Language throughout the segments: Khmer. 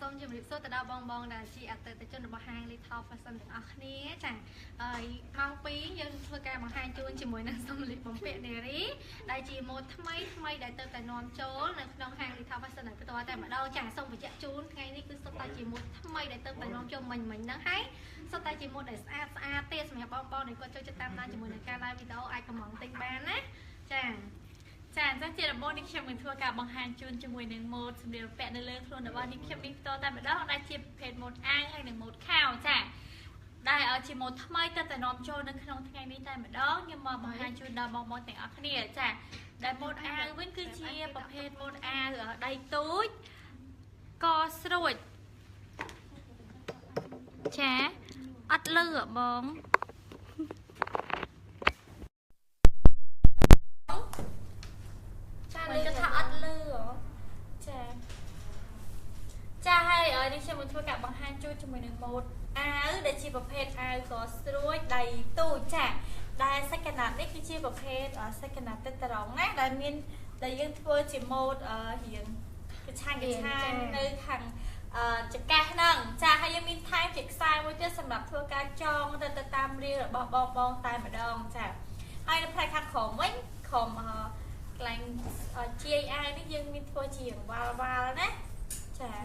សូមជម្រាបសួរទៅដល់បងដែលជាអតិថិជនរបស់ហាង Little Fashion ទាំងអស់គ្នាចាម៉ោង2យើងធ្វើការបង្ហាញជូនជាមួយនឹងសម្លៀកបំពាក់នារីដែលជាម៉ូដថ្មីដែលទៅតែនាំចូលនៅក្នុងហាង Little Fashion តែបន្តតែម្ដងចាសូមបញ្ជាក់ជូនថ្ងៃនេះគឺសុទ្ធតែជាម៉ូដថ្មីដែលទៅតែនាំចូលមិញហ្នឹងហើយសុទ្ធតែជាម៉ូដដែលស្អាតទេសម្រាប់បងដែលគាត់ចូលចិត្តតាមដានជាមួយនឹងការ live វីដេអូអាចកំងទិញបានណាចាអញ្ចឹងជារបបនេះខ្ញុំនឹងធ្វើការបង្ហាញជូនជាមួយនឹងម៉ូដសម្លៀកបំពាក់នៅលើខ្លួនរបស់នេះខ្ញុំមានផ្ទាល់តែម្ដងដែលជាប្រភេទម៉ូដអាវហើយនិងម៉ូដខោចាដែលជាម៉ូដថ្មីទៅតែនាំចូលនៅក្នុងថ្ងៃនេះតែម្ដងខ្ញុំមកបង្ហាញជូនដល់បងទាំងអស់គ្នាចាដែលម៉ូដអាវវិញគឺជាប្រភេទម៉ូដអាវដៃទូចកស្រួចចាអត់លឺបងมันก็ថាអត់លឺចាហើយនេះខ្ញុំមកធ្វើការបង្ហាញជូនជាមួយនឹងម៉ូដអាវដែលជាប្រភេទអាវកស្រួចដៃទូចចាដែលសាច់កណាត់នេះគឺជាប្រភេទសាច់កណាត់ទឹកត្រង់ណាដែលយើងធ្វើជាម៉ូដរៀងកឆាញ់នៅខាងចង្កេះហ្នឹងចាហើយយើងមានថែមជាខ្សែមួយទៀតសម្រាប់ធ្វើការចងទៅតាមរាងរបស់បងតែម្ដងចាហើយនៅផ្នែកខាងក្រោមវិញក្រោមកន្លែងជាយអាវនេះយើងមានធ្វើជាវ៉ាល់ណាចា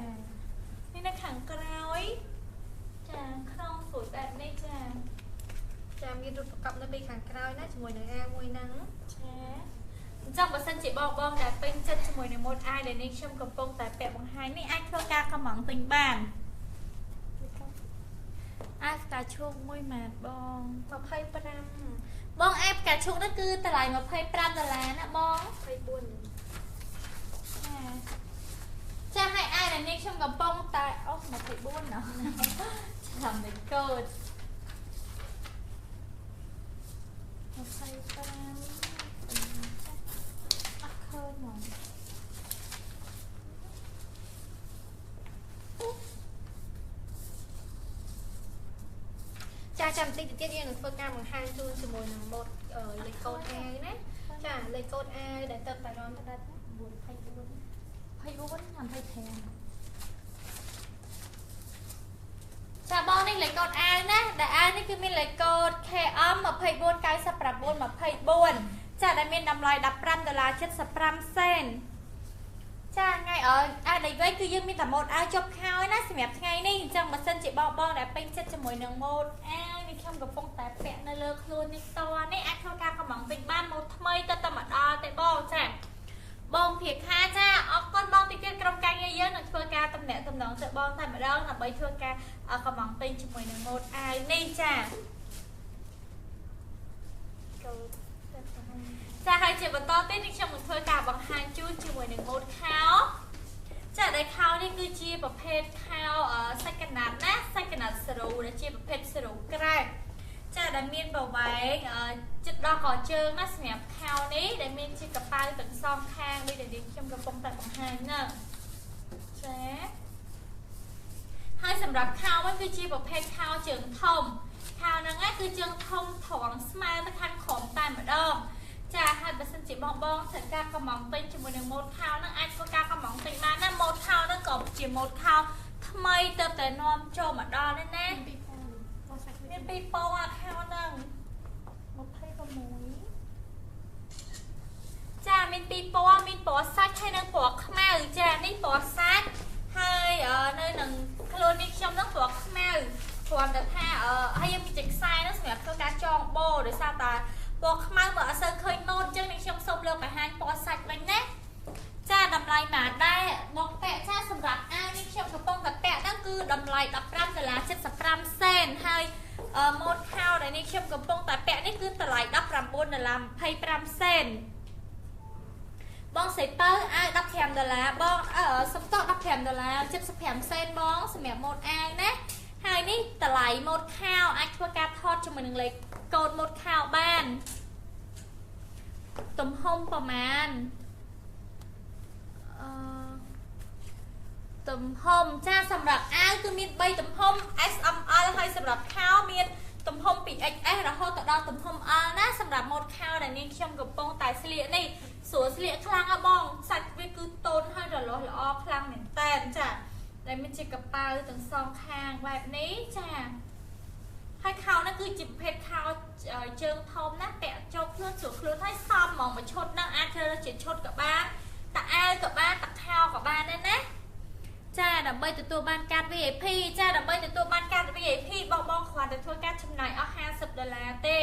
នេះនៅខាងក្រោយចាក្នុងស្រួយបែបនេះចាមានរូបប្រកបនៅពីខាងក្រោយណាជាមួយនឹងអាវមួយហ្នឹងចាអញ្ចឹងបើសិនជាបងដែលពេញចិត្តជាមួយនឹងម៉ូដអាវដែលនេះខ្ញុំកំពុងតែពាក់បង្ហាញនេះអាចធ្វើការកំងទិញបានអាវផ្កាឈូកមួយម៉ាតបង25បងអាវផ្កាឈូកនេះគឺតម្លៃ$25ណាបង24ចាឲ្យអាយនេះខ្ញុំកំពុងតែអូ24ណាចាំតែកូដ25អត់ឃើញហ្មងចាចាំតិចទៀតយើងនឹងធ្វើការបង្ហាញជូនជាមួយនឹងម៉ូដលេខកូដអាវណាចាលេខកូដអាវដែលទៅតែរំទៅដល់24ខ្ញុំចាបងនេះលេខកូដអាវណាដែលអាវនេះគឺមានលេខកូដ KM 249924ចាដែលមានតម្លៃ$15.75ចាថ្ងៃអាវដៃវែងគឺយើងមានតែម៉ូដអាវជាប់ខោណាសម្រាប់ថ្ងៃនេះអញ្ចឹងបើសិនជាបងដែលពេញចិត្តជាមួយនឹងម៉ូដអាវនេះខ្ញុំកំពុងតែពាក់នៅលើខ្លួននេះតនេះអាចធ្វើការកំងពេញបានម៉ូដថ្មីទៅតែម្ដងទេបងចាបងភៀកខាចាអរគុណបងតិចទៀតក្រុមការងារយើងនឹងធ្វើការតំណែងទៅបងតែម្ដងដើម្បីធ្វើការកំងពេញជាមួយនឹងម៉ូដអាវនេះចាហើយជាបន្តទៀតនេះខ្ញុំនឹងធ្វើការបង្ហាញជូនជាមួយនឹងម៉ូដខោចាដែលខោនេះគឺជាប្រភេទខោសាច់កណាត់ណាសាច់កណាត់ស្រូដែលជាប្រភេទស្រូក្រែបចាដែលមានប្រវែងជិតដល់កជើងណាសម្រាប់ខោនេះដែលមានជាកប៉ៅទាំងសងខាងដូចដែលខ្ញុំកំពុងតែបង្ហាញហ្នឹងចាហើយសម្រាប់ខោវិញគឺជាប្រភេទខោជើងធំខោហ្នឹងគឺជើងធំត្រង់ស្មើទៅខាងក្រោមតែម្ដងចាហើយបើសិនជាបងត្រូវការកំងពេញជាមួយនឹងម៉ូដខោហ្នឹងអាចធ្វើការកំងពេញបានណាម៉ូដខោហ្នឹងក៏ជាម៉ូដខោថ្មីទៅតែនាំចូលមកដល់នេះណាមានពីរពណ៌ខោហ្នឹង26ចាមានពីរពណ៌មានពណ៌សាច់ហើយនិងពណ៌ខ្មៅចានេះពណ៌សាច់ហើយនៅនឹងខ្លួននេះខ្ញុំហ្នឹងពណ៌ខ្មៅគ្រាន់តែថាហើយយើងមានខ្សែហ្នឹងសម្រាប់ធ្វើការចងបូដោយសារតែពណ៌ខ្មៅបើអត់សូវឃើញម៉ូដអញ្ចឹងនេះខ្ញុំសូមលើកបង្ហាញពណ៌សាច់វិញណាចាតម្លៃម៉ាដែរបងពាក់ចាសម្រាប់អាវនេះខ្ញុំកំពុងតែពាក់ហ្នឹងគឺតម្លៃ$15.75ហើយម៉ូដខោដែលនេះខ្ញុំកំពុងតែពាក់នេះគឺតម្លៃ$19.25បងសេពៅអាវ$15បងសំតោ$15.75បងសម្រាប់ម៉ូដអាវណាហើយនេះតម្លៃម៉ូដខោអាចធ្វើការថតជាមួយនឹងលេខកូដម៉ូដខោបានទំហំប្រមាណទំហំចាសម្រាប់អាវគឺមាន3ទំហំ S M L ហើយសម្រាប់ខោមានទំហំពី XS រហូតដល់ទំហំ L ណាសម្រាប់ម៉ូដខោដែលនេះខ្ញុំកំពុងតែស្លៀកនេះស្រួលស្លៀកខ្លាំងហ៎បងសាច់វាគឺតូនហើយរលាស់ល្អខ្លាំងមែនតើចា ប ដែលមានជាកប៉ាល់ទាំងសងខាងបែបនេះចាហើយខោនោះគឺជាប្រភេទខោជើងធំណាពាក់ចូលខ្លួនស្រួលខ្លួនហើយសមហ្មងមួយឈុតហ្នឹងអាចធ្វើជាឈុតក៏បានតាអាវក៏បានតាខោក៏បានដែរណាចាដើម្បីទទួលបានកាត VIP ចាដើម្បីទទួលបានកាត VIP បងគ្រាន់តែធ្វើការចំណាយអស់$50ទេ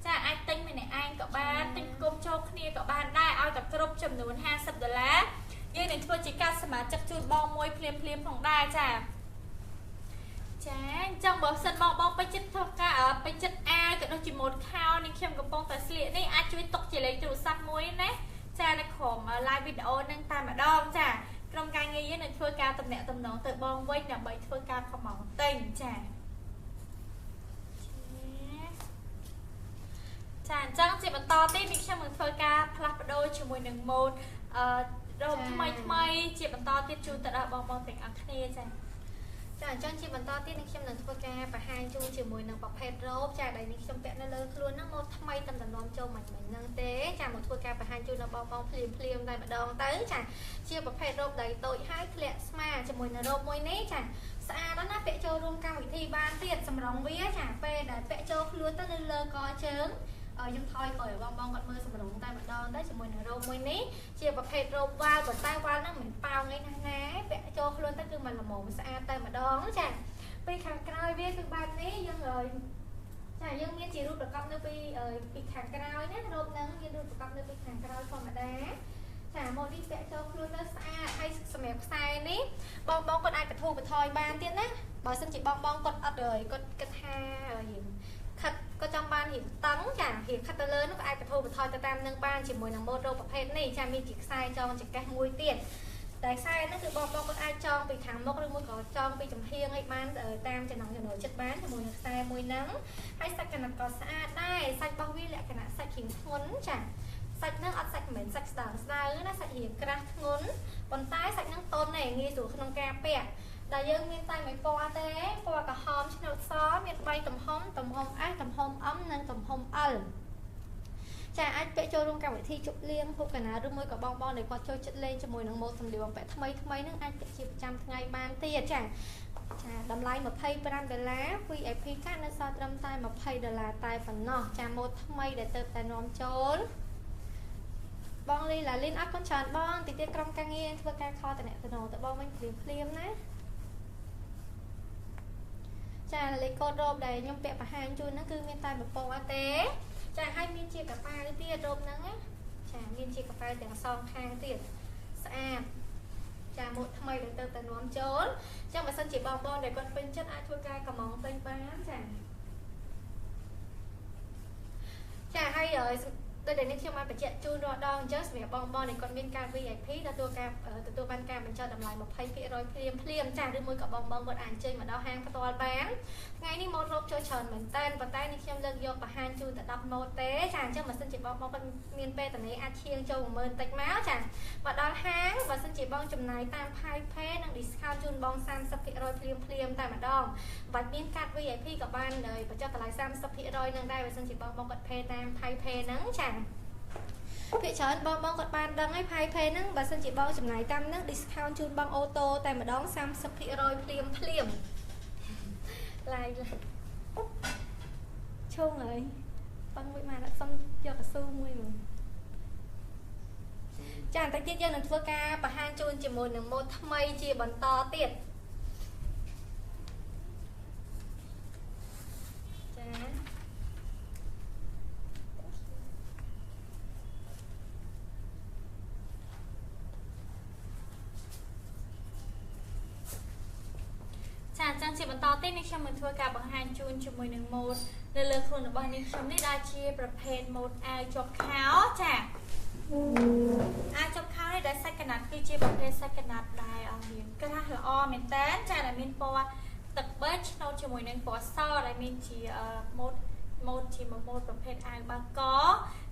ចាអាចទិញម្នាក់ឯងក៏បានទិញគុំចូលគ្នាក៏បានដែរឲ្យតែគ្រប់ចំនួន$50យើងនឹងធ្វើជាការសមាជិកជូនបងមួយភ្លាមផងដែរចាចាអញ្ចឹងបើសិនបងពេញចិត្តធ្វើការពេញចិត្តអាវក៏ដូចជាម៉ូដខោនេះខ្ញុំកំពុងតែស្លៀកនេះអាចជួយទុកជាលេខទូរស័ព្ទមួយណាចានៅក្រុម live video នឹងតែម្ដងចាក្រុមការងារយើងនឹងធ្វើការតំណាក់តំណងទៅបងវិញដើម្បីធ្វើការខំមកទិញចាចាអញ្ចឹងជាបន្តទៀតនេះខ្ញុំនឹងធ្វើការផ្លាស់ប្ដូរជាមួយនឹងម៉ូដរ៉ូបថ្មីជាបន្តទៀតជូនទៅដល់បងទាំងអស់គ្នាចាអញ្ចឹងជាបន្តទៀតនេះខ្ញុំនឹងធ្វើការបង្ហាញជូនជាមួយនឹងប្រភេទរ៉ូបចាដែលនេះខ្ញុំពាក់នៅលើខ្លួនហ្នឹងម៉ូដថ្មីតំណំចូលមិនហ្នឹងទេចាមកធ្វើការបង្ហាញជូនដល់បងភ្លាមតែម្ដងទៅចាជាប្រភេទរ៉ូបដៃតូចហើយធ្លាក់ស្មាជាមួយនឹងរ៉ូបមួយនេះចាស្អាតណាស់ពាក់ចូលរួមកម្មវិធីបានទៀតសម្រងវាចាពេលដែលពាក់ចូលខ្លួនទៅនៅលើកជើងយើងថយក្រោយឲ្យបងគាត់មើលសម្រងតែម្ដងទៅជាមួយនឹងរ៉ូបមួយនេះជាប្រភេទរ៉ូបវ៉ាល់ប៉ុន្តែវ៉ាល់ហ្នឹងមិនប៉ោងអីណាពាក់ចូលខ្លួនទៅគឺមិនល្មមស្អាតតែម្ដងចាពីខាងក្រោយវាគឺបែបនេះយើងចាយើងមានជារូបប្រកបនៅពីខាងក្រោយណារ៉ូបហ្នឹងមានរូបប្រកបនៅពីខាងក្រោយធម្មតាចាម៉ូដនេះពាក់ចូលខ្លួនទៅស្អាតហើយសម្រាប់ខ្សែនេះបងគាត់អាចបធូរបន្ថយបានទៀតណាបើសិនជាបងគាត់អត់គាត់គិតថាខិតក៏ចង់បានរៀងតឹងចារៀងខិតទៅលើនោះក៏អាចបធូរបន្ថយទៅតាមនឹងបានជាមួយនឹងម៉ូដរ៉ូបប្រភេទនេះចាមានជាខ្សែចងចង្កេះមួយទៀតតែខ្សែហ្នឹងគឺបងគាត់អាចចងពីខាងមុខឬមួយក៏ចងពីចំហៀងឲ្យបានតាមចំណង់ចំណូលចិត្តបានជាមួយនឹងខ្សែមួយហ្នឹងហើយសាច់កណាត់ក៏ស្អាតដែរសាច់របស់វាលក្ខណៈសាច់រៀងធ្ងន់ចាសាច់ហ្នឹងអត់សាច់មិនមែនសាច់ស្ដើងណាសាច់រៀងក្រាស់ធ្ងន់ប៉ុន្តែសាច់ហ្នឹងទន់ដែរងាយស្រួលក្នុងការពាក់ដែលយើងមានតែមួយពណ៌ទេពណ៌ក្រហមឆ្នូតសមាន3ទំហំS ទំហំM និងទំហំLចាអាចពាក់ចូលរួមកម្មវិធីជប់លៀងហូបកណាឬមួយក៏បងដែលគាត់ចូលចិត្តលេងជាមួយនឹងម៉ូដសម្លៀកបំពាក់ថ្មីហ្នឹងអាចពាក់ជាប្រចាំថ្ងៃបានទៀតចាតម្លៃ$25 VIP កាតនៅសល់ត្រឹមតែ$20តែប៉ុណ្ណោះចាម៉ូដថ្មីដែលទៅតែនាំចូលបងលីឡាលីនអរគុណច្រើនបងតិចទៀតក្រុមការងារធ្វើការខលតំណទៅបងវិញភ្លាមណាចាលេខកូដរ៉ូបដែលខ្ញុំពាក់បង្ហាញជូនហ្នឹងគឺមានតែមួយពណ៌ទេចាហើយមានជាកប៉ាល់ទៀតរ៉ូបហ្នឹងណាចាមានជាកប៉ាល់ទាំងសងខាងទៀតស្អាតចាម៉ូដថ្មីដែលទៅតែនាំចូលចឹងបើសិនជាបងដែលគាត់ពេញចិត្តអាចធ្វើការកម្មងពេញបានចាហើយដូចដែលនេះខ្ញុំបានបញ្ជាក់ជូនរាល់ដងអញ្ចឹងសម្រាប់បងដែលគាត់មានការ VIP ទទួលបានការបញ្ចុះតម្លៃ20%ភ្លាមចាឬមួយក៏បងគាត់អាចអញ្ជើញមកដល់ហាងផ្ទាល់បានថ្ងៃនេះម៉ូដរ៉ូបចូលច្រើនមែនតើប៉ុន្តែនេះខ្ញុំលើកយកបង្ហាញជូនតែ10ម៉ូដទេចាអញ្ចឹងបើសិនជាបងគាត់មានពេលតនីអាចឈៀងចូល10000តិចមកចាមកដល់ហាងបើសិនជាបងចំណាយតាម Pay និង discount ជូនបង30%ភ្លាមតែម្ដងបាច់មានកាត VIP ក៏បានបញ្ចុះតម្លៃ30%នឹងដែរបើសិនជាបងគាត់ Pay តាម Pay ហ្នឹងចាភាគច្រើនបងគាត់បានដឹងហើយ Pay ហ្នឹងបើសិនជាបងចំណាយតាមហ្នឹង discount ជូនបងអូតូតែម្ដង30%ភ្លាមឡាយឈងហើយបងមួយមកសុំយកកស៊ូមួយមកចាបន្តិចទៀតយើងនឹងធ្វើការបង្ហាញជូនជាមួយនឹងម៉ូដថ្មីជាបន្តទៀតចាអញ្ចឹងជាបន្តទៀតនេះខ្ញុំនឹងធ្វើការបង្ហាញជូនជាមួយនឹងម៉ូដនៅលើខ្លួនរបស់នាងខ្ញុំនេះដែលជាប្រភេទម៉ូដអាវជាប់ខោចាអាវជាប់ខោនេះដែលសាច់កណាត់គឺជាប្រភេទសាច់កណាត់ដែលមានក្រាស់ល្អមែនតើចាដែលមានពណ៌ទឹកបេចឆ្នូតជាមួយនឹងពណ៌សដែលមានជាម៉ូដជាម៉ូដប្រភេទអាវបាល់ក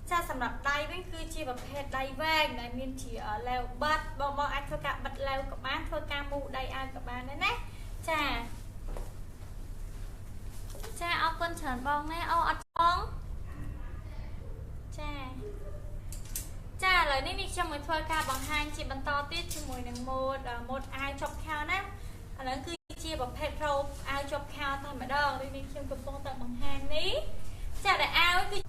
ចាសម្រាប់ដៃវិញគឺជាប្រភេទដៃវែងដែលមានជាឡែវបាត់បងអាចធ្វើការបិទឡែវក៏បានធ្វើការមូដៃអាវក៏បានដែរណាចាអរគុណច្រើនបងណាអូអត់បងចាឥឡូវនេះខ្ញុំនឹងធ្វើការបង្ហាញជាបន្តទៀតជាមួយនឹងម៉ូដអាវជាប់ខោណា อันนั้นคือเชียร์แบบเพชรเราเอาจบข่าวแต่มาดองด้วยนี่เชียร์กับปงแต่บางแห่งนี้จะได้เอาคือ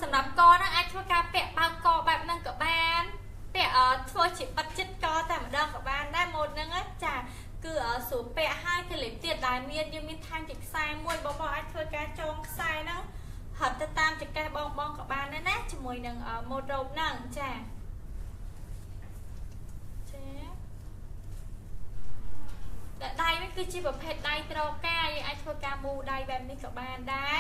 สำหรับกอนะไอ้ทั่วการเปะบางกอแบบนั่งกับบ้านเปะทั่วฉิบปัดจิตกอแต่มาดองกับบ้านได้หมดนึงอ่ะจ้ะคือสูเปะให้ทะเลเตียดลายเมียนยังมีทางจิกทรายมวยบอไอ้ทั่วการจงทรายนั่งหัดจะตามจิกแกบองกับบ้านนั่นนะจมวยนึงโมดรบนั่งจ้ะได้ไม่คือชีแบบเพชรได้ตรอกาไอ้ทัวกามูได้แบบนี้กับบ้านได้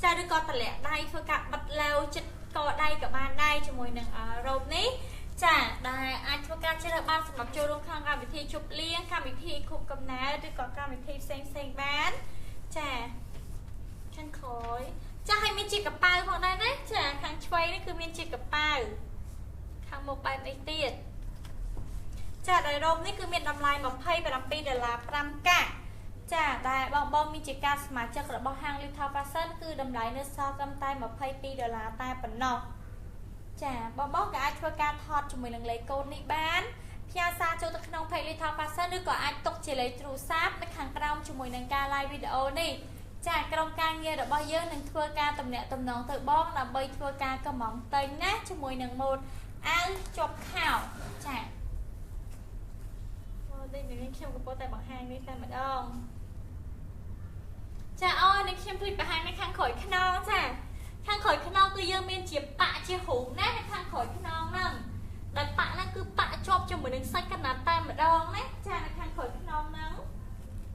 จะดูก่อนแต่แหละได้ทัวกาบัดเร็วจิตก็ได้กับบ้านได้จมวยหนึ่งรอบนี้จะได้ไอ้ทัวกาเชื่อบ้านสำหรับโจลงข้างการวิธีชุบเลี้ยงการวิธีคุกกับน้าดูก่อนการวิธีเซ็งบ้านจะขันคอยจะให้มีจีกับป้าของได้นะจะขังช่วยนี่คือมีจีกับป้าขังโมไปไม่ติดจะได้รมนี่คือเม็ดดำลายมาเพย์ไปลำปีเดลาปรำกะจะได้บองมีจิการสมาชิกระบบห้างลิทาฟาเซนคือดำลายเนื้อซอกำไตมาเพย์ปีเดลาใต้ปนนอกจะบองกับไอทัวการทอดจมูกหลังเลยโกนิบ้านพิอาซาโจตะขนมเพย์ลิทาฟาเซนหรือก็ไอตกเฉลยตรูซับในขังกระดมจมูกหลังการไลฟ์วิดีโอนี่จากกรงการเงียระบบเยอะหนึ่งทัวการตำแหน่งตำนองเติบบ้องนำใบทัวการกระหม่อมเตยนะจมูกหนึ่งหมดอันจบข่าวจะđây này xem có tại bằng hai đây xem mà đông cha ơi này xem clip bằng hai này khang khỏi khăn non cha khang khỏi khăn non cứ dương miên chiếm bạ chia hủ nát này khang khỏi khăn non nè đặt bạ nó cứ bạ chop cho mình đứng xanh cái nát tay mà đông đấy cha này khang khỏi khăn non nắng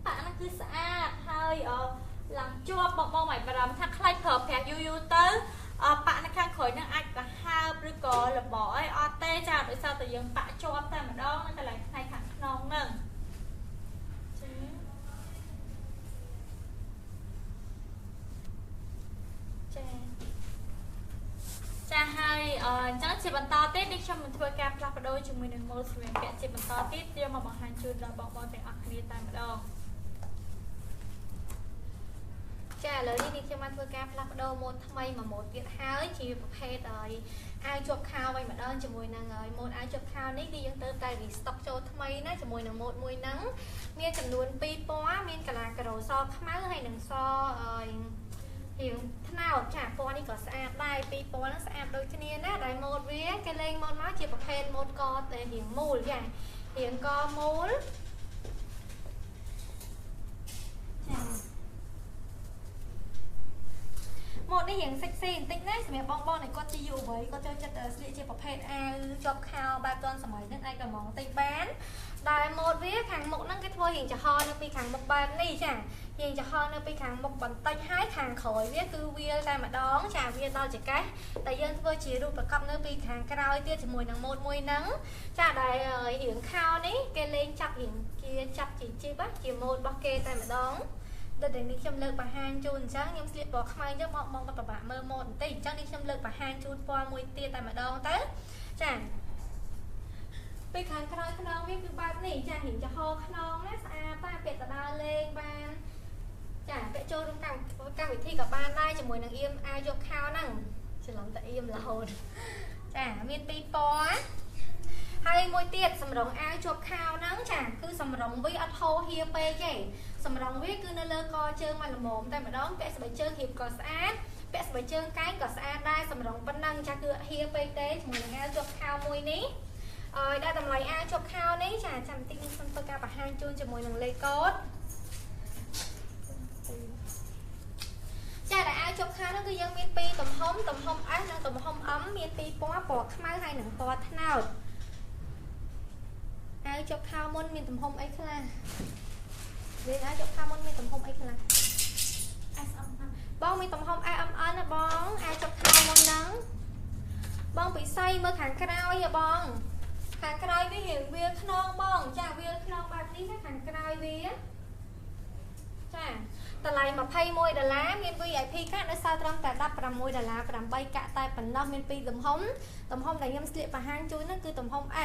bạ nó cứ sạch hơi làm chop bong mày và làm thằng khai thở phèn yu tới bạn nó khang khỏi nó ai cả hai bữa có là bỏ ai tê cha tại sao tự nhiên bạ chop tay mà đông nó lại thay thằng non nè cha hai chắc chỉ bằng to tết đi cho mình thua cam ra đôi chúng mình đừng mua sườn kẹt chỉ bằng to tết tiêu mà bằng hàng chun là bọn tiền ạc đi tay mà đâu cha lời đi cho mình thua cam ra đôi một thay mà một tiết hái chỉ một hệ đời ai chụp khao vậy mà đơn cho mùi nàng ơi một ai chụp khao ní đi dân tới tay vì stock cho thay nó cho mùi nàng một mùi nắng miên chầm luôn pi bó miên cả là cả đồ so khá hay đừng so hiểu thế nào chả po đi có sạp đây pi po nó sạp đôi chân niên á đây một vía cái lên một má chỉ một hen một co để hiện mùi vậy hiện co mùi một cái hiện sexy tính đấy mẹ bong này con chi dụ với con chơi chặt ở chỉ một hen chọc khao ba con sầm nước ai cả món tây bán đại một vía hàng một năng cái thôi hiện cho ho nó bị hàng một bàn đi chẳng hiện cho ho nó bị hàng một bàn tay hái hàng khỏi vía cứ vía tay mà đón chả vía to chỉ cái tại dân tôi chỉ đủ và cặp nó bị hàng cái đau tia chỉ mùi nắng một mùi nắng chả đại hiện khao đấy cái lên chặt hiện kia chặt chỉ bắt chỉ một bao kê tay mà đón để đi xem lực và hàng chun sáng nhưng sẽ bỏ khai cho bọn mong các bạn mơ một tí chắc đi xem lực và hàng chun qua mùi tia tay mà đón tới chẳngไปขันขนมขนมวิ่งคือบ้านนี่จะเห็นจะห่อขนมนะป้าเป็ดตะดาเลงบ้านจะไปโจตรงกลางวิธีกับบ้านได้จะมวยนางเอี่ยมอายกข้าวนั่งจะหลังแต่เอี่ยมเราจ้ะมีปีปอให้มวยเตี้ยสำรองอายจบข้าวนั่งจ้ะคือสำรองวิอัดโฮเฮียเปย์เจ๋สำรองวิคือเนื้อเลือกอเชิงมันละหมอมแต่มาดองเป็ดสบายเชิงหีบก่อสะอาดเป็ดสบายเชิงไก่ก่อสะอาดได้สำรองปั้นนั่งจะคือเฮียเปย์เต้มวยนางอายจบข้าวมวยนี้ได้ทำไรai chụp khao đấy chả chăm tinh phân tôi ca bà hai chun cho mùi nằng lê cốt chả đã ai chụp khao nó cứ dân miên pi tầm hông ấy nó tầm hông ấm miên pi bó bọt mai hai nằng bọt thế nào ai chụp khao môn miên tầm hông ấy là vì ai chụp khao môn miên tầm hông ấy là bong miên tầm hông ai ấm ấm nó bong ai chụp khao môn nắng bong bị say mơ kháng khao vậy bong hàng cày với hiện vía non bong chả vía non bạc đi các hàng cày vía chảแต่ไรมาไพ่มวยดาราเมียนปีใหญ่พี่ค่ะในซาตรังแต่ดับประมวยดาราประใบกะตายปันนอกเมียนปีตุ่มห้องแต่ยังเสียประหางจุ้ยนั่นคือตุ่มห้องไอ้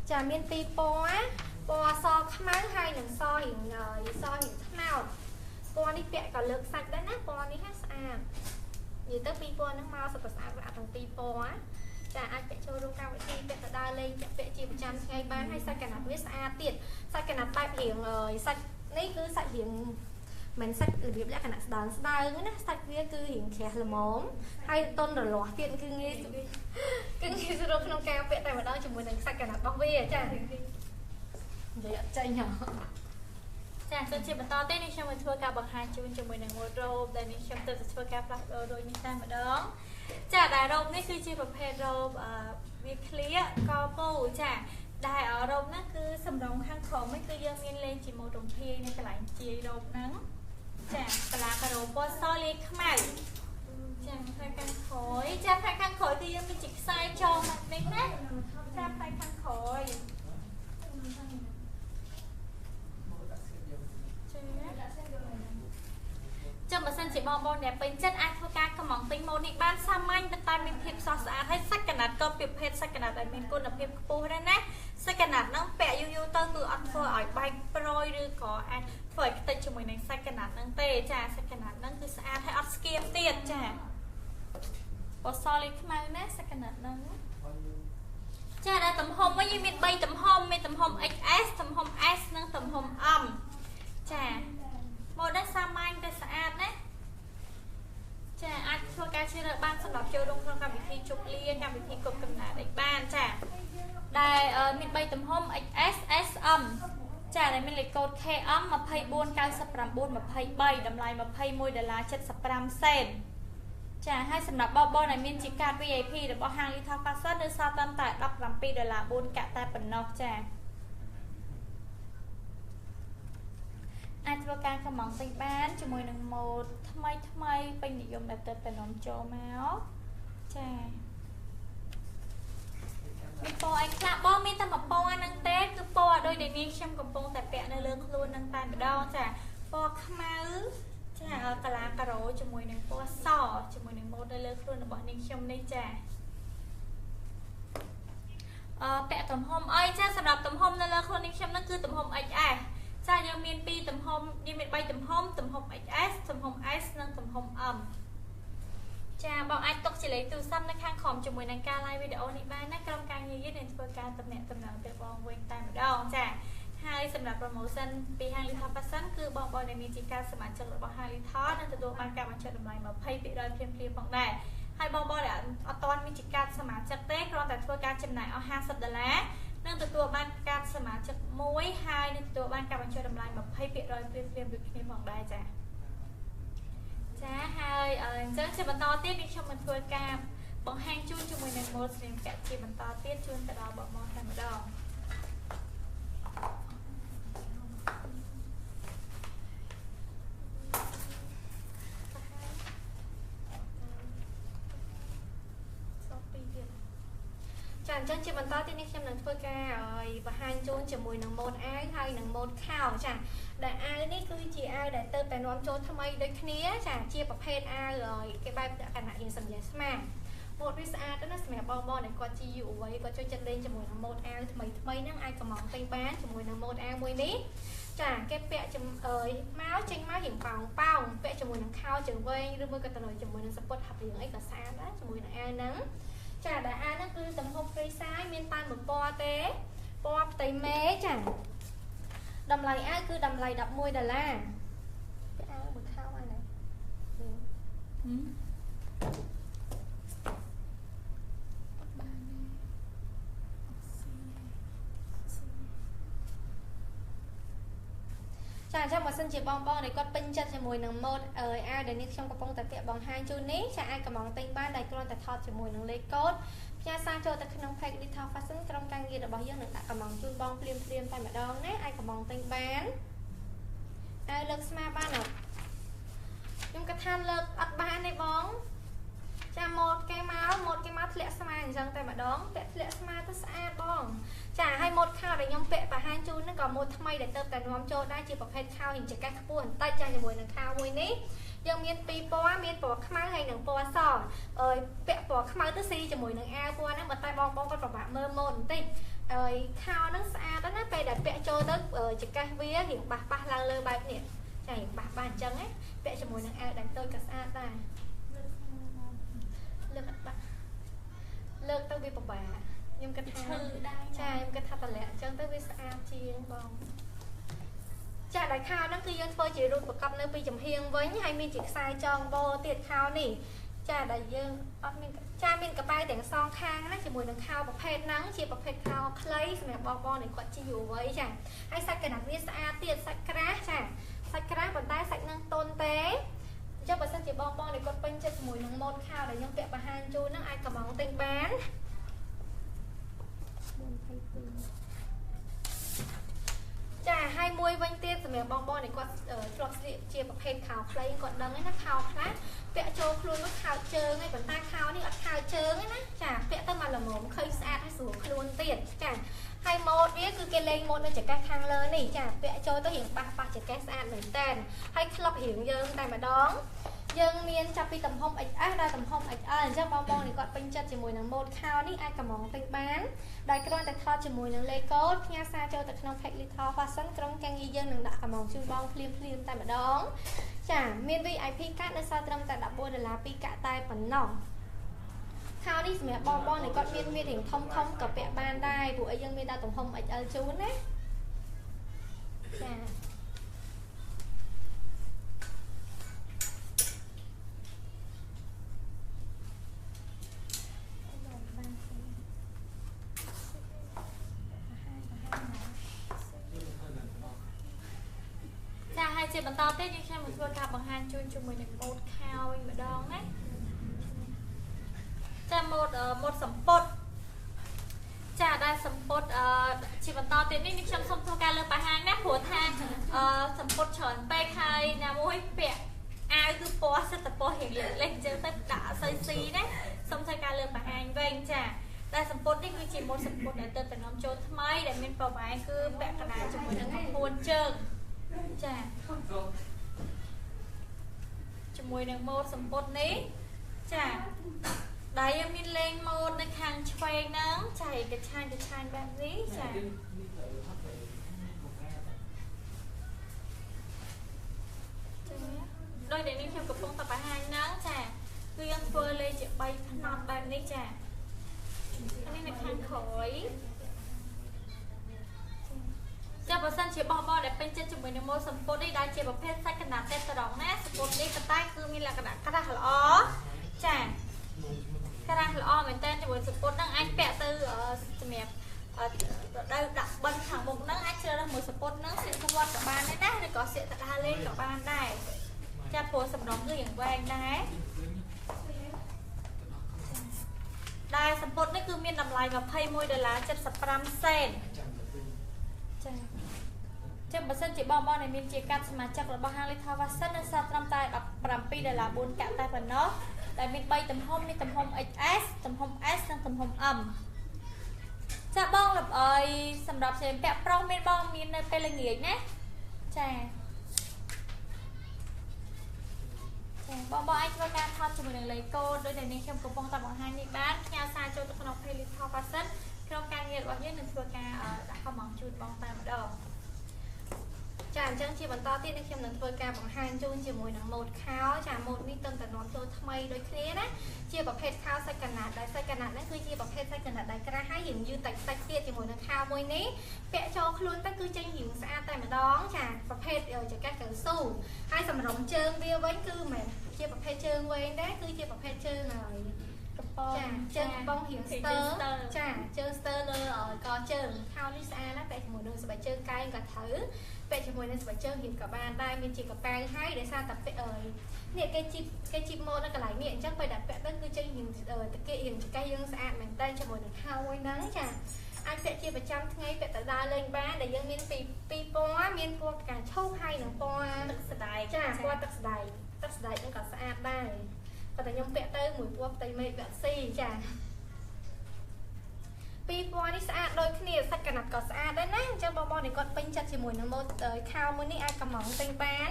จะเมียนปีปอซอขมั้งให้หนึ่งซอหินซอหินข้าวปอนี่เปียกกับเลือกสักได้นะปอนี่ให้สะอาด និយាយទៅពីពណ៌ហ្នឹងមកសុទ្ធតែស្អាតទាំងពីរពណ៌ចាអាចពាក់ចូលរួមកម្មវិធីពាក់ទៅដើរលេងពាក់ជាប្រចាំថ្ងៃបានហើយសាច់កណាត់វាស្អាតទៀតសាច់កណាត់បែបរៀងសាច់នេះគឺសាច់រៀងមិនសាច់របៀបលក្ខណៈស្ដើងណាសាច់វាគឺរៀងក្រាស់ល្មមហើយទន់រលាស់ទៀតគឺងាយស្រួលក្នុងការពាក់តែម្ដងជាមួយនឹងសាច់កណាត់របស់វាចានិយាយអត់ចេញហ៎ចាសូមជាបន្តទេនេះខ្ញុំនឹងធ្វើការបង្ហាញជូនជាមួយនឹង wardrobe ដែលនេះខ្ញុំទៅធ្វើការផ្លាស់ប្ដូរដូចនេះតែម្ដងចាដែលរ៉ូបនេះគឺជាប្រភេទរ៉ូបវាឃ្លៀកកពូចាដែលរ៉ូបហ្នឹងគឺសម្រងខាងក្រោមនេះគឺយើងមានលេងជាម៉ូដរំភាយនៅកន្លែងជាយរ៉ូបហ្នឹងចាកន្លាការ៉ូពណ៌សលាយខ្មៅចាផ្នែកខាងក្រោយចាផ្នែកខាងក្រោយគឺយើងមានជាខ្សែចងមកនេះណាចាផ្នែកខាងក្រោយចាំបើសិនជាបងអ្នកពេញចិត្តអាចធ្វើការកម្មង់ទិញម៉ូដនេះបានសាមញ្ញប៉ុន្តែមានភាពស្រស់ស្អាតហើយសាច់កណាត់ក៏ប្រភេទសាច់កណាត់ដែលមានគុណភាពខ្ពស់ដែរណាសាច់កណាត់ហ្នឹងពាក់យូរទៅគឺអត់ធ្វើឲ្យបែកប្រយឬក៏អាចធ្វើឲ្យខ្ទេចជាមួយនឹងសាច់កណាត់ហ្នឹងទេចាសាច់កណាត់ហ្នឹងគឺស្អាតហើយអត់ស្គៀមទៀតចាពណ៌សលាយខ្មៅណាសាច់កណាត់ហ្នឹងចាដល់ទំហំវិញយើងមាន3ទំហំមានទំហំ XS ទំហំ S និងទំហំ M ចាម៉ូដនេះសាមញ្ញតែស្អាតណាចាអាចធ្វើការជ្រើសរើសបានសម្រាប់ចូលរួមក្នុងកម្មវិធីជប់លៀងកម្មវិធីគប់កំណើតបានចាដែលមាន3ទំហំ XS SM ចាដែលមានលេខកូដ KM 249923តម្លៃ$21.75សេនចាហើយសម្រាប់បងដែលមានជាកាត VIP របស់ហាង Little Fashion នៅសល់ត្រឹមតែ$17.4កាក់តែប៉ុណ្ណោះចាអាចធ្វើការកម្មង់ទិញបានជាមួយនឹងម៉ូដថ្មីពេញនិយមដែលទៅតែនាំចូលមកចាមានពណ៌អីខ្លះបងមានតែមួយពណ៌ហ្នឹងទេគឺពណ៌ដូចដែលនាងខ្ញុំកំពុងតែពាក់នៅលើខ្លួនហ្នឹងតែម្ដងចាពណ៌ខ្មៅចាកាឡាការ៉ូជាមួយនឹងពណ៌សជាមួយនឹងម៉ូដនៅលើខ្លួនរបស់នាងខ្ញុំនេះចាពាក់ទំហំអីចាសម្រាប់ទំហំនៅលើខ្លួននាងខ្ញុំហ្នឹងគឺទំហំ XSចាយើងមាន2ទំហំយើងមាន3ទំហំទំហំ XS ទំហំ S និងទំហំ M ចាបងអាចទុកជាលេខទូរស័ព្ទនៅខាងក្រោមជាមួយនឹងការ live វីដេអូនេះបានណាក្រុមការងារយើងនឹងធ្វើការទំនាក់ទំនងទៅបងវិញតែម្ដងចាហើយសម្រាប់ promotion ពីហាង Little Fashion គឺបងដែលមានជាការសមាជិករបស់ហាង Little នឹងទទួលបានការបញ្ចុះតម្លៃ 20% ភ្លាមៗផងដែរហើយបងដែលអត់ទាន់មានជាការសមាជិកទេគ្រាន់តែធ្វើការចំណាយអស់$50នឹងទទួលបានការសមាជិកមួយហើយនឹងទទួលបានការបញ្ចុះតម្លៃ 20% ព្រាមៗដូចគ្នាផងដែរចាចាហើយអញ្ចឹងជាបន្តទៀតនេះខ្ញុំនឹងធ្វើការបង្ហាញជូនជាមួយនឹងម៉ូដស្លៀកពាក់ជាបន្តទៀតជូនទៅដល់បងតែម្ដងចាអញ្ចឹងជាបន្តទៀតនេះខ្ញុំនឹងធ្វើការបង្ហាញជូនជាមួយនឹងម៉ូដអាវហើយនឹងម៉ូដខោចាដែលអាវនេះគឺជាអាវដែលទៅតែនាំចូលថ្មីដូចគ្នាចាជាប្រភេទអាវគេបែបលក្ខណៈរៀងសម្លៀកស្មាម៉ូដវាស្អាតណាស់សម្រាប់បងដែលគាត់ជាយុវវ័យគាត់ចូលចិត្តលេងជាមួយនឹងម៉ូដអាវថ្មីហ្នឹងអាចកំងទិញបានជាមួយនឹងម៉ូដអាវមួយនេះចាគេពាក់មកចេញមករៀងប៉ោងពាក់ជាមួយនឹងខោជើងវែងឬមួយក៏ទៅជាមួយនឹងសំពត់ហាប់រៀងអីក៏ស្អាតដែរជាមួយនឹងអាវហ្នឹងចាដែលអាវហ្នឹងគឺទំហំ free size មានតែមួយពណ៌ទេពណ៌ផ្ទៃមេចាតម្លៃអាវគឺតម្លៃ$11អាវមួយខោអានេះចាអញ្ចឹងបើសិនជាបងដែលគាត់ពេញចិត្តជាមួយនឹងម៉ូដអាវដែលនេះខ្ញុំកំពុងតែពាក់បង្ហាញជូននេះចាអាចកំងទិញបានដោយគ្រាន់តែថតជាមួយនឹងលេខកូដផ្ញើសារចូលទៅក្នុង page Little Fashion ក្រុមការងាររបស់យើងនឹងដាក់កំងជូនបងភ្លាមតែម្ដងណាអាចកំងទិញបានអាវលើកស្មាបានអត់ខ្ញុំគិតថាលើកអត់បានទេបងចាម៉ូដគេមកធ្លាក់ស្មាអញ្ចឹងតែម្ដងពាក់ធ្លាក់ស្មាទៅស្អាតបងចាហើយម៉ូដខោដែលខ្ញុំពាក់បង្ហាញជូនហ្នឹងក៏ម៉ូដថ្មីដែលទៅតែនាំចូលដែរជាប្រភេទខោhìnhចង្កេះខ្ពស់បន្តិចចាជាមួយនឹងខោមួយនេះយើងមាន2ពណ៌មានពណ៌ខ្មៅហើយនិងពណ៌សពាក់ពណ៌ខ្មៅទៅស៊ីជាមួយនឹងអាវពណ៌ហ្នឹងបើតែបងគាត់ប្របាក់មើលម៉ូដបន្តិចខោហ្នឹងស្អាតណាស់ពេលដែលពាក់ចូលទៅចង្កេះវារៀងប៉ះឡើងលើបែបនេះចារៀងប៉ះអញ្ចឹងណាពាក់ជាមួយនឹងអាវដែលតូចក៏ស្អាតដែរ លើកទៅវាពិបាកខ្ញុំគិតថា ឈឺដែរ ចាខ្ញុំគិតថាតម្លាក់អញ្ចឹងទៅវាស្អាតជាងបងចាដែលខោហ្នឹងគឺយើងធ្វើជារូបប្រកបនៅពីចំហៀងវិញហើយមានជាខ្សែចងបោទៀតខោនេះចាដែលយើងអត់មានចាមានកប៉ៅទាំងសងខាងណាជាមួយនឹងខោប្រភេទហ្នឹងជាប្រភេទខោខ្លីសម្រាប់បងៗដែលគាត់ជាយុវវ័យចាហើយសាច់កណាត់វាស្អាតទៀតសាច់ក្រាស់ចាសាច់ក្រាស់ប៉ុន្តែសាច់ហ្នឹងទន់ទេអញ្ចឹងបើសិនជាបងៗដែលគាត់ពេញចិត្តជាមួយនឹងម៉ូដខោដែលខ្ញុំពាក់បង្ហាញជូនហ្នឹងអាចកំងទិញបានចាហើយមួយវិញទៀតសម្រាប់បងៗដែលគាត់ធ្លាប់ស្លៀកជាប្រភេទខោខ្លីគាត់ដឹងហើយណាខោខ្លះពាក់ចូលខ្លួននោះខោជើងហើយប៉ុន្តែខោនេះអត់ខោជើងទេណាចាពាក់ទៅមកល្មមឃើញស្អាតហើយស្រួលខ្លួនទៀតចាហើយម៉ូដវាគឺគេលេងម៉ូដនៅចង្កេះខាងលើនេះចាពាក់ចូលទៅរៀងបាសចង្កេះស្អាតមែនតើហើយក្លឹបរៀងយើងតែម្ដងយើងមានចាប់ពីទំហំ XS ដល់ទំហំ XL អញ្ចឹងបងៗនេះគាត់ពេញចិត្តជាមួយនឹងម៉ូដខោនេះអាចកំងទិញបានដោយគ្រាន់តែថតជាមួយនឹងលេខកូដផ្ញើសារចូលទៅក្នុង page Little Fashion ក្រុមការងារយើងនឹងដាក់កំងជូនបងភ្លាមតែម្ដងចាមាន VIP កាតនៅសល់ត្រឹមតែ$14ពីកាក់តែប៉ុណ្ណោះខោនេះសម្រាប់បងៗនេះគាត់មានរៀងធំក៏ពាក់បានដែរព្រោះអីយើងមានដាក់ទំហំ XL ជូនណាចាជាបន្តទៀតយើងខ្ញុំមកធ្វើការបង្ហាញជូនជាមួយនឹងម៉ូដខោវិញម្ដងណាចាម៉ូដសំពត់ចាដែលសំពត់ជាបន្តទៀតនេះខ្ញុំសូមធ្វើការលើកបង្ហាញណាព្រោះថាសំពត់ច្រើនពេកហើយណាមួយពាក់អាវគឺពណ៌សិតតែពណ៌រៀងលេចអញ្ចឹងទៅដាក់អត់សូវស៊ីណាសូមធ្វើការលើកបង្ហាញវិញចាដែលសំពត់នេះគឺជាម៉ូដសំពត់ដែលទៅតំណំចូលថ្មីដែលមានប្រវែងគឺពាក់កណ្ដាលជាមួយនឹងពួនជើងចាជាមួយនឹងម៉ូដសំពត់នេះចាដែលយើងមានលេងម៉ូដនៅខាងឆ្វេងហ្នឹងចាកឆាញបែបនេះចាដោយដែលនេះខ្ញុំកំពុងតែបង្ហាញហ្នឹងចាគឺយើងធ្វើលេងជា3ផ្នត់បែបនេះចានេះនៅខាងក្រោយចាបើសិនជាបងដែលពេញចិត្តជាមួយនឹងម៉ូដសំពត់នេះដែលជាប្រភេទសាច់កណ្ដាលតែត្រង់ណាសំពត់នេះប៉ុន្តែគឺមានលក្ខណៈក្រាស់ល្អចាក្រាស់ល្អមែនតើជាមួយសំពត់ហ្នឹងអាចពាក់ទៅសម្រាប់ដល់ដាក់បិណ្ឌខាងមុខហ្នឹងអាចជ្រើសរើសមួយសំពត់ហ្នឹងស្លៀកទៅវត្តក៏បានដែរណាឬក៏ស្លៀកទៅដើរលេងក៏បានដែរចាព្រោះសម្រងគឺយ៉ាងវែងដែរដែលសំពត់នេះគឺមានតម្លៃ$21.75ចាចាំបើសិនជាបងដែលមានជាកាតសមាជិករបស់ហាង Little Fashion នៅសល់ត្រឹមតែ$17.4កាក់តែប៉ុណ្ណោះដែលមាន3ទំហំមានទំហំ XS ទំហំ S និងទំហំ M ចាបងលម្អើយសម្រាប់សម្លៀកពាក់ប្រុសមានបងមាននៅពេលល្ងាចណាចាបងអាចធ្វើការថតជាមួយនឹងលេខកូដដោយតែនេះខ្ញុំកំពុងតែបង្ហាញនេះបានផ្ញើសារចូលទៅក្នុង page Little Fashion ក្រុមការងាររបស់យើងនឹងធ្វើការដាក់កំងជូនបងតែម្ដងចាអញ្ចឹងជាបន្តទៀតនេះខ្ញុំនឹងធ្វើការបង្ហាញជូនជាមួយនឹងម៉ូដខោចាម៉ូដនេះទៅតែនាំចូលថ្មីដូចគ្នាណាជាប្រភេទខោសាច់កណាត់ដែលសាច់កណាត់នេះគឺជាប្រភេទសាច់កណាត់ដែលក្រាស់ហើយយើងយឺតតិចទៀតជាមួយនឹងខោមួយនេះពាក់ចូលខ្លួនទៅគឺចេញរាងស្អាតតែម្ដងចាប្រភេទចង្កេះកៅស៊ូហើយសម្រុំជើងវាវិញគឺមិនជាប្រភេទជើងវែងដែរគឺជាប្រភេទជើងហើយកំប៉ុងចាជើងកំប៉ុងរាងស្ទើចាជើងស្ទើលើកជើងខោនេះស្អាតណាស់ពាក់ជាមួយនឹងស្បែកជើងកែងក៏ត្រូវពាក់ជាមួយនឹងស្បែកជើងរៀងក៏បានដែរមានជាកប៉ៅហើយដោយសារតែពាក់នេះគេជីបម៉ូដនៅកន្លែងនេះអញ្ចឹងពេលដែលពាក់ទៅគឺចេញរៀងតាកៀករៀងចង្កេះយើងស្អាតមែនតើជាមួយនឹងខោមួយហ្នឹងចាអាចពាក់ជាប្រចាំថ្ងៃពាក់ទៅដើរលេងបានដែលយើងមានពីរពណ៌មានពណ៌ផ្កាឈូកហើយនិងពណ៌ទឹកស្ដាយចាពណ៌ទឹកស្ដាយហ្នឹងក៏ស្អាតដែរប៉ុន្តែខ្ញុំពាក់ទៅមួយពណ៌ផ្ទៃមេឃវាក់ស៊ីចាពីរពណ៌នេះស្អាតដូចគ្នាសាច់កណាត់ក៏ស្អាតដែរណាអញ្ចឹងបងនេះគាត់ពេញចិត្តជាមួយនឹងម៉ូដខោមួយនេះអាចកំងទិញបាន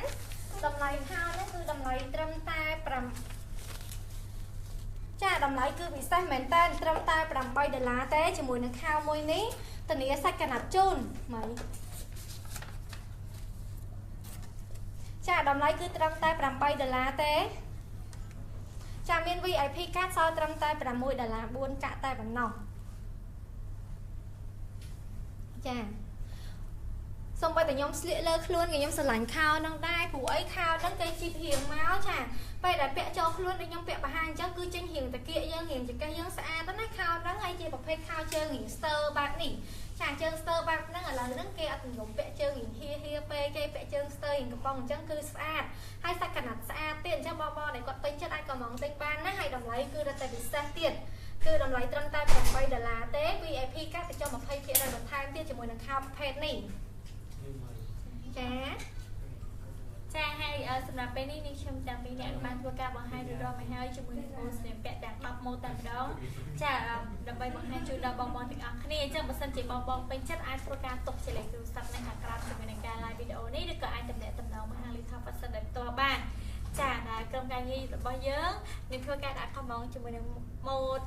តម្លៃខោនេះគឺតម្លៃត្រឹមតែចាតម្លៃគឺពិសេសមែនតើត្រឹមតែ$8ទេជាមួយនឹងខោមួយនេះធានាសាច់កណាត់ជូនហ្មងចាតម្លៃគឺត្រឹមតែ$8ទេ ចាមាន VIP កាតសល់ត្រឹមតែ$6 4កាក់តែប៉ុណ្ណោះចាសូមបើតែខ្ញុំស្លៀកលើខ្លួនខ្ញុំស្រឡាញ់ខោនឹងដែរព្រោះអីខោហ្នឹងគេជីបហៀងមកចាពេលដែលពាក់ចូលខ្លួនដូចខ្ញុំពាក់បង្ហាញអញ្ចឹងគឺចេញហៀងតាគៀកយើងហៀងចង្កេះយើងស្អាតទៅណាខោហ្នឹងហើយជាប្រភេទខោជើងហៀងស្ទើបែបនេះចាជើងស្ទើបែបហ្នឹងឥឡូវហ្នឹងគេអត់និយមពាក់ជើងហៀងហៀពេកគេពាក់ជើងស្ទើហៀងកំប៉ុងអញ្ចឹងគឺស្អាតហើយសាច់កណាត់ស្អាតទៀតអញ្ចឹងបងដែលគាត់ពេញចិត្តអាចក៏មកទិញបានណាហើយតម្លៃគឺរត់តែពិសេសទៀតគឺតម្លៃត្រឹមតែ$8ទេ VIP កាត់ទៅចុះ20%បន្ថែមទៀតជាមួយនឹងខោប្រភេទនេះចាហើយសម្រាប់ពេលនេះនាងខ្ញុំតាំងពីអ្នកបានធ្វើការបង្ហាញរួចរាល់មកហើយជាមួយនឹងម៉ូដស្លៀកពាក់ទាំង10ម៉ូដតែម្ដងចាដើម្បីបង្ហាញជូនដល់បងៗទាំងអស់គ្នាអញ្ចឹងបើសិនជាបងៗពេញចិត្តអាចធ្វើការទុកជាលេខទូរស័ព្ទនៅខាងក្រោមជាមួយនឹងការ live វីដេអូនេះឬក៏អាចទំនាក់ទំនងមកហាង Litha Fashion ដោយផ្ទាល់បានចាដែលក្រុមការងាររបស់យើងនឹងធ្វើការដាក់ខមម៉ងជាមួយនឹងម៉ូដ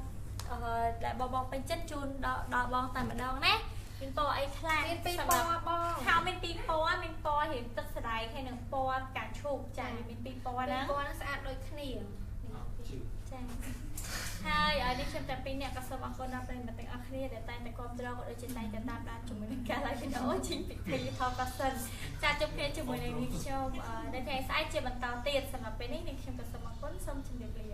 ដែលបងៗពេញចិត្តជូនដល់បងតែម្ដងណាមានពណ៌អីខ្លះមានពីរពណ៌បងខោមានពីរពណ៌មានពណ៌រៀងទឹកស្ដាយហើយនឹងពណ៌កាឈូកចាមានពីរពណ៌ហ្នឹងពណ៌ហ្នឹងស្អាតដូចគ្នាចាហើយនេះខ្ញុំតែពីរអ្នកក៏សូមអរគុណដល់ប្រិយមិត្តទាំងអស់គ្នាដែលតែងតែគាំទ្រក៏ដូចជាតែងតែតាមដានជាមួយនឹងការ live វីដេអូជីងពី Litha Fashion ចាជួបគ្នាជាមួយនឹងនេះខ្ញុំនៅថ្ងៃស្អែកជាបន្តទៀតសម្រាប់ពេលនេះខ្ញុំក៏សូមអរគុណសូមជម្រាបលា